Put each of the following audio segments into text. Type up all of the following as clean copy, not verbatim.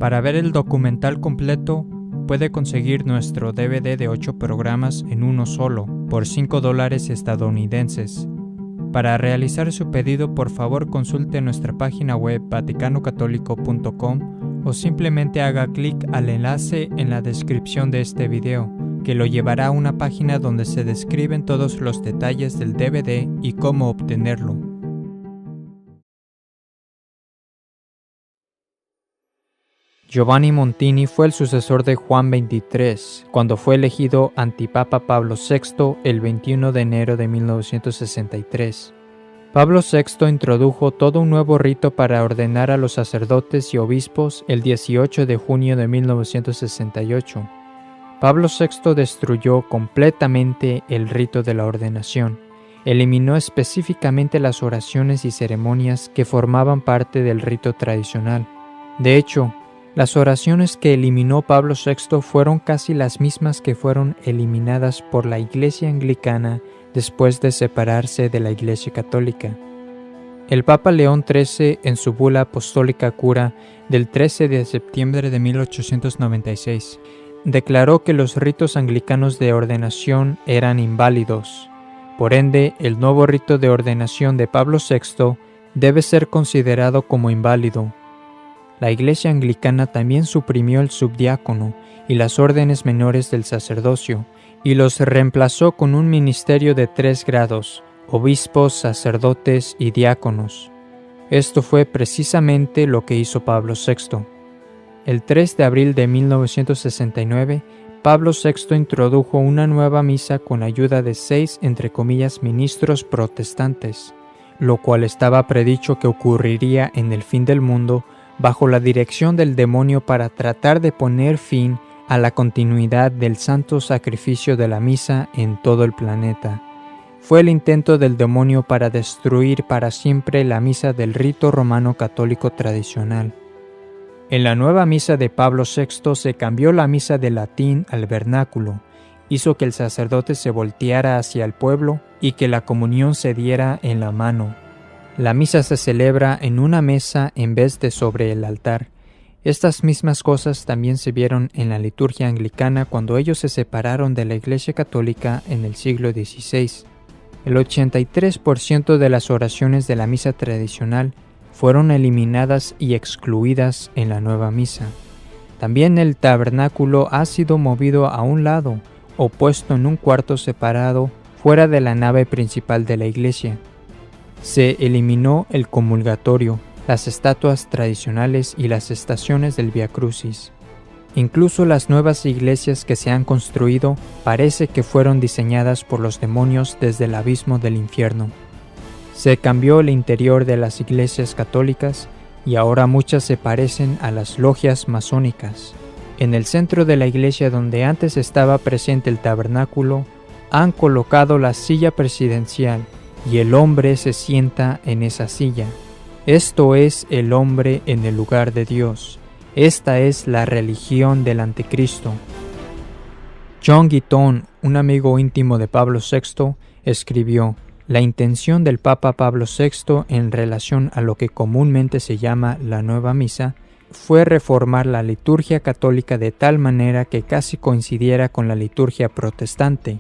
Para ver el documental completo, puede conseguir nuestro DVD de 8 programas en uno solo, por $5 estadounidenses. Para realizar su pedido, por favor consulte nuestra página web vaticanocatólico.com o simplemente haga clic al enlace en la descripción de este video, que lo llevará a una página donde se describen todos los detalles del DVD y cómo obtenerlo. Giovanni Montini fue el sucesor de Juan XXIII cuando fue elegido antipapa Pablo VI el 21 de enero de 1963. Pablo VI introdujo todo un nuevo rito para ordenar a los sacerdotes y obispos el 18 de junio de 1968. Pablo VI destruyó completamente el rito de la ordenación. Eliminó específicamente las oraciones y ceremonias que formaban parte del rito tradicional. De hecho, las oraciones que eliminó Pablo VI fueron casi las mismas que fueron eliminadas por la Iglesia Anglicana después de separarse de la Iglesia Católica. El Papa León XIII, en su bula apostólica Cura del 13 de septiembre de 1896, declaró que los ritos anglicanos de ordenación eran inválidos. Por ende, el nuevo rito de ordenación de Pablo VI debe ser considerado como inválido. La Iglesia Anglicana también suprimió el subdiácono y las órdenes menores del sacerdocio y los reemplazó con un ministerio de 3 grados, obispos, sacerdotes y diáconos. Esto fue precisamente lo que hizo Pablo VI. El 3 de abril de 1969, Pablo VI introdujo una nueva misa con ayuda de 6, entre comillas, ministros protestantes, lo cual estaba predicho que ocurriría en el fin del mundo bajo la dirección del demonio para tratar de poner fin a la continuidad del santo sacrificio de la misa en todo el planeta. Fue el intento del demonio para destruir para siempre la misa del rito romano católico tradicional. En la nueva misa de Pablo VI se cambió la misa de latín al vernáculo, hizo que el sacerdote se volteara hacia el pueblo y que la comunión se diera en la mano. La misa se celebra en una mesa en vez de sobre el altar. Estas mismas cosas también se vieron en la liturgia anglicana cuando ellos se separaron de la Iglesia Católica en el siglo XVI. El 83% de las oraciones de la misa tradicional fueron eliminadas y excluidas en la nueva misa. También el tabernáculo ha sido movido a un lado o puesto en un cuarto separado fuera de la nave principal de la iglesia. Se eliminó el comulgatorio, las estatuas tradicionales y las estaciones del Vía Crucis. Incluso las nuevas iglesias que se han construido parece que fueron diseñadas por los demonios desde el abismo del infierno. Se cambió el interior de las iglesias católicas y ahora muchas se parecen a las logias masónicas. En el centro de la iglesia donde antes estaba presente el tabernáculo, han colocado la silla presidencial y el hombre se sienta en esa silla. Esto es el hombre en el lugar de Dios. Esta es la religión del anticristo. John Guitton, un amigo íntimo de Pablo VI, escribió: la intención del Papa Pablo VI en relación a lo que comúnmente se llama la nueva misa fue reformar la liturgia católica de tal manera que casi coincidiera con la liturgia protestante.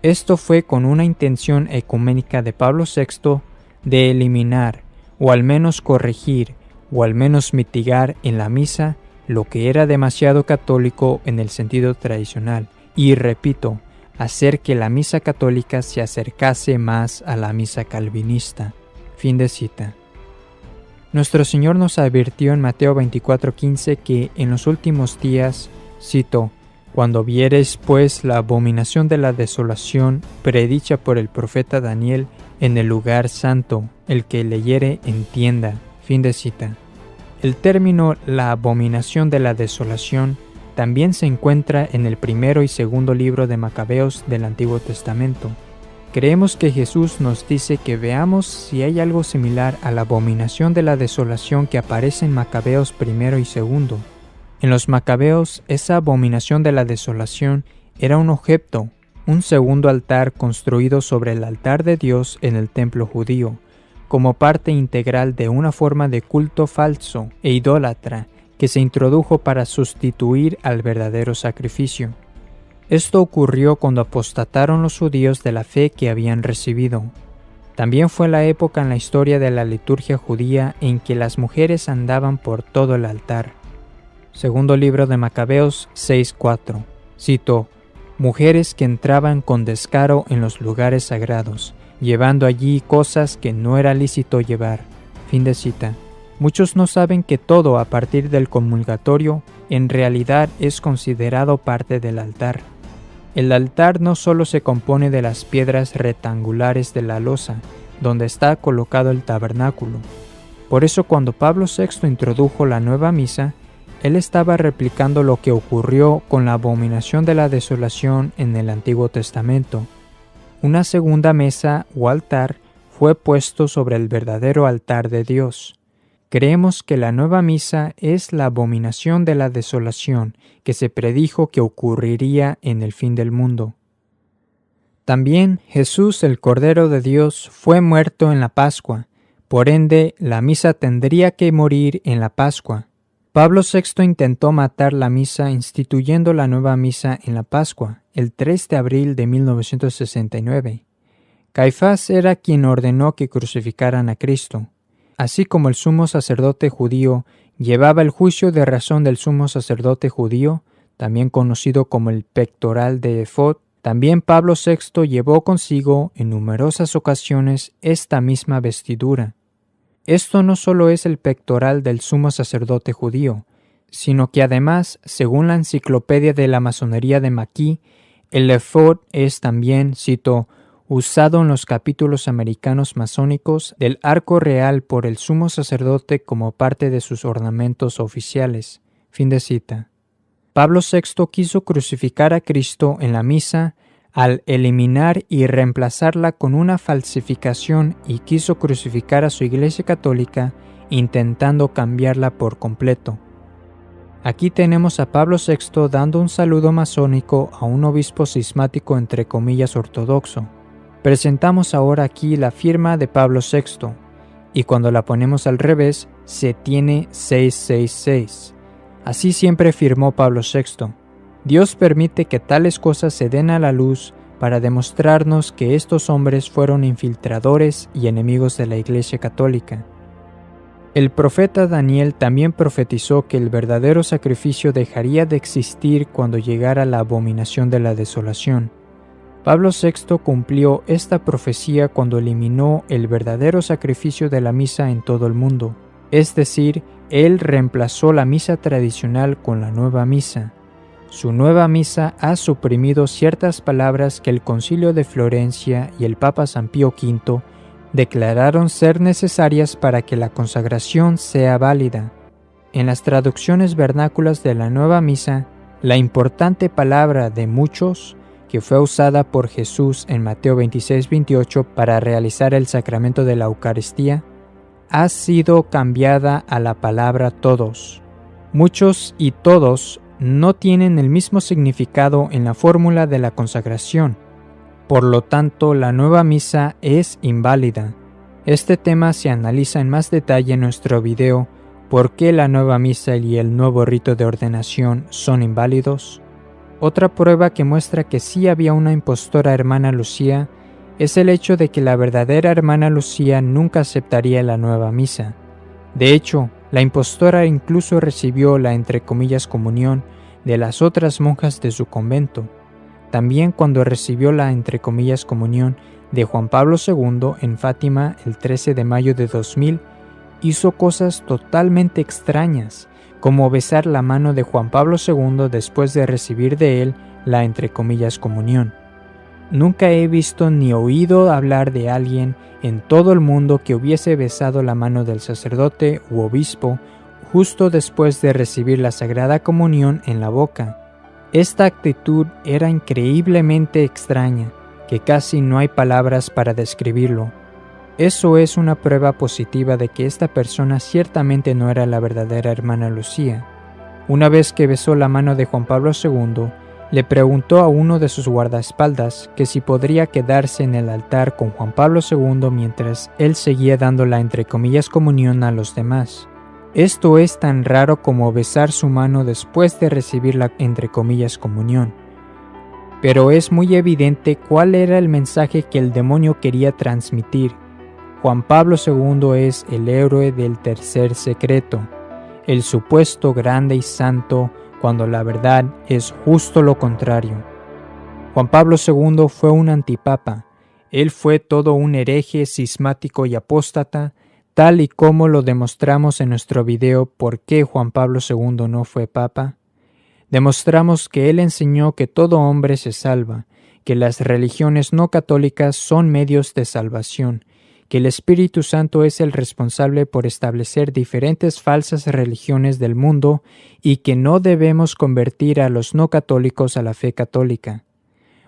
Esto fue con una intención ecuménica de Pablo VI de eliminar, o al menos corregir, o al menos mitigar en la misa lo que era demasiado católico en el sentido tradicional, y repito, hacer que la misa católica se acercase más a la misa calvinista. Fin de cita. Nuestro Señor nos advirtió en Mateo 24:15 que en los últimos días, cito, cuando viereis pues la abominación de la desolación predicha por el profeta Daniel en el lugar santo, el que leyere entienda. Fin de cita. El término la abominación de la desolación también se encuentra en el primero y segundo libro de Macabeos del Antiguo Testamento. Creemos que Jesús nos dice que veamos si hay algo similar a la abominación de la desolación que aparece en Macabeos primero y segundo. En los Macabeos, esa abominación de la desolación era un objeto, un segundo altar construido sobre el altar de Dios en el templo judío, como parte integral de una forma de culto falso e idólatra que se introdujo para sustituir al verdadero sacrificio. Esto ocurrió cuando apostataron los judíos de la fe que habían recibido. También fue la época en la historia de la liturgia judía en que las mujeres andaban por todo el altar. Segundo libro de Macabeos 6:4. Cito: mujeres que entraban con descaro en los lugares sagrados, llevando allí cosas que no era lícito llevar. Fin de cita. Muchos no saben que todo a partir del comulgatorio en realidad es considerado parte del altar. El altar no solo se compone de las piedras rectangulares de la losa, donde está colocado el tabernáculo. Por eso cuando Pablo VI introdujo la nueva misa, él estaba replicando lo que ocurrió con la abominación de la desolación en el Antiguo Testamento. Una segunda mesa o altar fue puesto sobre el verdadero altar de Dios. Creemos que la nueva misa es la abominación de la desolación que se predijo que ocurriría en el fin del mundo. También Jesús, el Cordero de Dios, fue muerto en la Pascua, por ende la misa tendría que morir en la Pascua. Pablo VI intentó matar la misa instituyendo la nueva misa en la Pascua, el 3 de abril de 1969. Caifás era quien ordenó que crucificaran a Cristo. Así como el sumo sacerdote judío llevaba el juicio de razón del sumo sacerdote judío, también conocido como el pectoral de efod, también Pablo VI llevó consigo en numerosas ocasiones esta misma vestidura. Esto no solo es el pectoral del sumo sacerdote judío, sino que además, según la enciclopedia de la masonería de Maquis, el efod es también, cito, usado en los capítulos americanos masónicos del arco real por el sumo sacerdote como parte de sus ornamentos oficiales. Fin de cita. Pablo VI quiso crucificar a Cristo en la misa al eliminar y reemplazarla con una falsificación y quiso crucificar a su Iglesia Católica intentando cambiarla por completo. Aquí tenemos a Pablo VI dando un saludo masónico a un obispo cismático entre comillas ortodoxo. Presentamos ahora aquí la firma de Pablo VI, y cuando la ponemos al revés, se tiene 666. Así siempre firmó Pablo VI. Dios permite que tales cosas se den a la luz para demostrarnos que estos hombres fueron infiltradores y enemigos de la Iglesia Católica. El profeta Daniel también profetizó que el verdadero sacrificio dejaría de existir cuando llegara la abominación de la desolación. Pablo VI cumplió esta profecía cuando eliminó el verdadero sacrificio de la misa en todo el mundo, es decir, él reemplazó la misa tradicional con la nueva misa. Su nueva misa ha suprimido ciertas palabras que el Concilio de Florencia y el Papa San Pío V declararon ser necesarias para que la consagración sea válida. En las traducciones vernáculas de la nueva misa, la importante palabra de muchos, que fue usada por Jesús en Mateo 26-28 para realizar el sacramento de la Eucaristía, ha sido cambiada a la palabra todos. Muchos y todos no tienen el mismo significado en la fórmula de la consagración. Por lo tanto, la nueva misa es inválida. Este tema se analiza en más detalle en nuestro video ¿Por qué la nueva misa y el nuevo rito de ordenación son inválidos? Otra prueba que muestra que sí había una impostora hermana Lucía es el hecho de que la verdadera hermana Lucía nunca aceptaría la nueva misa. De hecho, la impostora incluso recibió la entre comillas comunión de las otras monjas de su convento. También cuando recibió la entre comillas comunión de Juan Pablo II en Fátima el 13 de mayo de 2000, hizo cosas totalmente extrañas, como besar la mano de Juan Pablo II después de recibir de él la entre comillas comunión. Nunca he visto ni oído hablar de alguien en todo el mundo que hubiese besado la mano del sacerdote u obispo justo después de recibir la Sagrada Comunión en la boca. Esta actitud era increíblemente extraña, que casi no hay palabras para describirlo. Eso es una prueba positiva de que esta persona ciertamente no era la verdadera hermana Lucía. Una vez que besó la mano de Juan Pablo II, le preguntó a uno de sus guardaespaldas que si podría quedarse en el altar con Juan Pablo II mientras él seguía dando la entre comillas comunión a los demás. Esto es tan raro como besar su mano después de recibir la, entre comillas, comunión. Pero es muy evidente cuál era el mensaje que el demonio quería transmitir. Juan Pablo II es el héroe del tercer secreto, el supuesto grande y santo, cuando la verdad es justo lo contrario. Juan Pablo II fue un antipapa. Él fue todo un hereje, cismático y apóstata, tal y como lo demostramos en nuestro video ¿Por qué Juan Pablo II no fue papa? Demostramos que él enseñó que todo hombre se salva, que las religiones no católicas son medios de salvación, que el Espíritu Santo es el responsable por establecer diferentes falsas religiones del mundo y que no debemos convertir a los no católicos a la fe católica.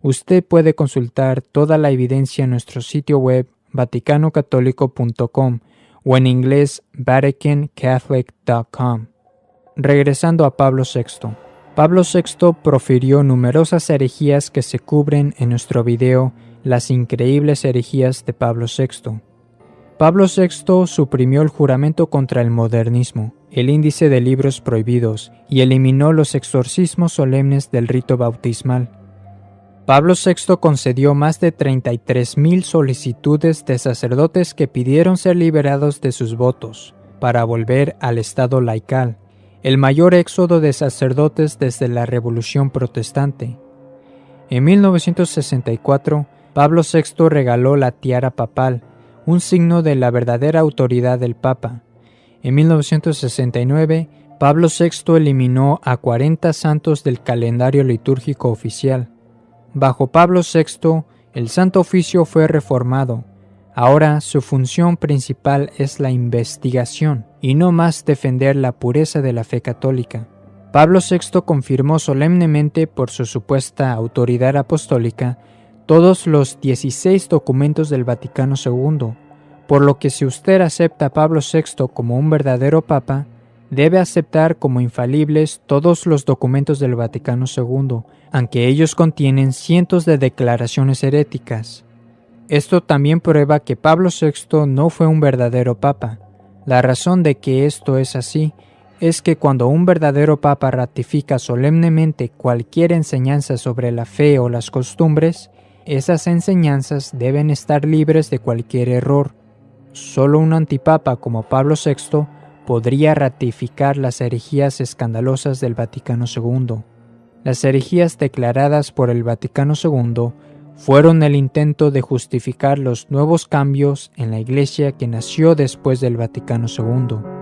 Usted puede consultar toda la evidencia en nuestro sitio web vaticanocatólico.com o en inglés vaticancatholic.com. Regresando a Pablo VI. Pablo VI profirió numerosas herejías que se cubren en nuestro video Las increíbles herejías de Pablo VI. Pablo VI suprimió el juramento contra el modernismo, el índice de libros prohibidos y eliminó los exorcismos solemnes del rito bautismal. Pablo VI concedió más de 33,000 solicitudes de sacerdotes que pidieron ser liberados de sus votos para volver al estado laical, el mayor éxodo de sacerdotes desde la Revolución Protestante. En 1964, Pablo VI regaló la tiara papal, un signo de la verdadera autoridad del Papa. En 1969, Pablo VI eliminó a 40 santos del calendario litúrgico oficial. Bajo Pablo VI, el Santo Oficio fue reformado. Ahora su función principal es la investigación y no más defender la pureza de la fe católica. Pablo VI confirmó solemnemente por su supuesta autoridad apostólica todos los 16 documentos del Vaticano II, por lo que si usted acepta a Pablo VI como un verdadero papa, debe aceptar como infalibles todos los documentos del Vaticano II, aunque ellos contienen cientos de declaraciones heréticas. Esto también prueba que Pablo VI no fue un verdadero papa. La razón de que esto es así es que cuando un verdadero papa ratifica solemnemente cualquier enseñanza sobre la fe o las costumbres, esas enseñanzas deben estar libres de cualquier error. Solo un antipapa como Pablo VI podría ratificar las herejías escandalosas del Vaticano II. Las herejías declaradas por el Vaticano II fueron el intento de justificar los nuevos cambios en la Iglesia que nació después del Vaticano II.